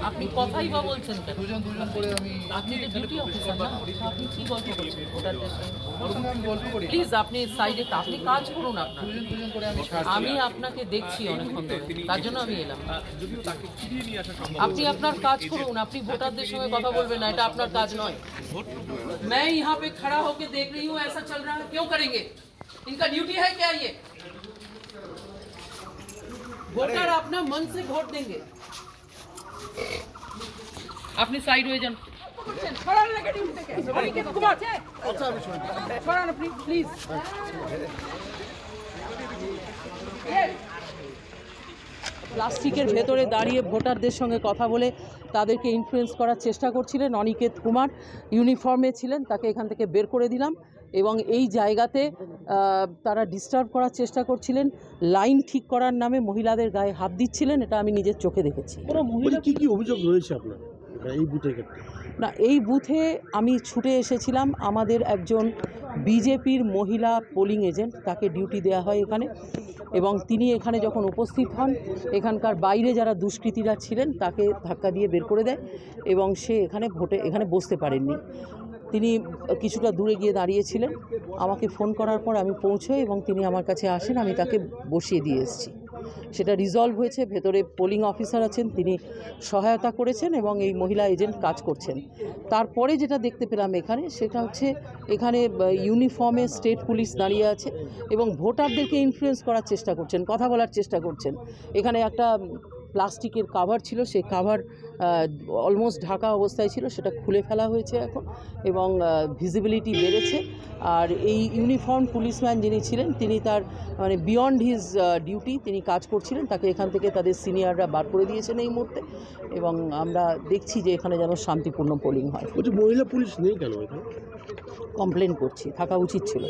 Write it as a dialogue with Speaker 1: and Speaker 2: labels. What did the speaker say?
Speaker 1: আপনি কথাই বা বলছেন কেন?
Speaker 2: দুজন করে আমি
Speaker 1: আপনি তো ডিউটি অফিসার না, আপনি কি গল্প করছেন ভোটারদের সঙ্গে?
Speaker 2: আমি গল্প করি।
Speaker 1: প্লিজ আপনি সাইডে আপনি কাজ করুন আপনার।
Speaker 2: দুজন করে আমি
Speaker 1: আমি আপনাকে দেখছি অনেকক্ষণ ধরে, তার জন্য আমি এলাম। আপনি আপনার কাজ করুন, আপনি ভোটারদের সঙ্গে কথা বলবেন না, এটা আপনার কাজ নয়। मैं यहाँ पे खड़ा होके देख रही हूँ ऐसा चल रहा है, क्यों करेंगे? इनका ड्यूटी है क्या ये? वोटर अपना मन से वोट देंगे। আপনি সাইড হয়ে যান। প্লিজ প্লাস্টিকের ভেতরে দাঁড়িয়ে ভোটারদের সঙ্গে কথা বলে তাদেরকে ইনফ্লুয়েন্স করার চেষ্টা করছিলেন অনিকেত কুমার, ইউনিফর্মে ছিলেন, তাকে এখান থেকে বের করে দিলাম। এবং এই জায়গাতে তারা ডিস্টার্ব করার চেষ্টা করছিলেন, লাইন ঠিক করার নামে মহিলাদের গায়ে হাত দিচ্ছিলেন, এটা আমি নিজের চোখে দেখেছি।
Speaker 3: কি কি অভিযোগ রয়েছে আপনার এই বুথের ক্ষেত্রে?
Speaker 1: না, এই বুথে আমি ছুটে এসেছিলাম, আমাদের একজন বিজেপির মহিলা পোলিং এজেন্ট, তাকে ডিউটি দেওয়া হয় এখানে, এবং তিনি এখানে যখন উপস্থিত হন এখানকার বাইরে যারা দুষ্কৃতীরা ছিলেন তাকে ধাক্কা দিয়ে বের করে দেয় এবং সে এখানে বসতে পারেননি। তিনি কিছুটা দূরে গিয়ে দাঁড়িয়েছিলেন, আমাকে ফোন করার পর আমি পৌঁছোই এবং তিনি আমার কাছে আসেন, আমি তাকে বসিয়ে দিয়ে এসেছি। সেটা রিজলভ হয়েছে, ভেতরে পোলিং অফিসার আছেন, তিনি সহায়তা করেছেন এবং এই মহিলা এজেন্ট কাজ করছেন। তারপরে যেটা দেখতে পেলাম এখানে, সেটা হচ্ছে এখানে ইউনিফর্মে স্টেট পুলিশ দাঁড়িয়ে আছে এবং ভোটারদেরকে ইনফ্লুয়েন্স করার চেষ্টা করছেন, কথা বলার চেষ্টা করছেন। এখানে একটা প্লাস্টিকের কাভার ছিল, সেই কাভার অলমোস্ট ঢাকা অবস্থায় ছিল, সেটা খুলে ফেলা হয়েছে এখন এবং ভিজিবিলিটি বেড়েছে। আর এই ইউনিফর্ম পুলিশম্যান যিনি ছিলেন তিনি তার বিয়ন্ড হিজ ডিউটি তিনি কাজ করছিলেন, তাকে এখান থেকে তাদের সিনিয়ররা বার করে দিয়েছেন এই মুহূর্তে এবং আমরা দেখছি যে এখানে যেন শান্তিপূর্ণ পোলিং হয়।
Speaker 3: মহিলা পুলিশ নেই কেন?
Speaker 1: কমপ্লেন করছি, থাকা উচিত ছিল।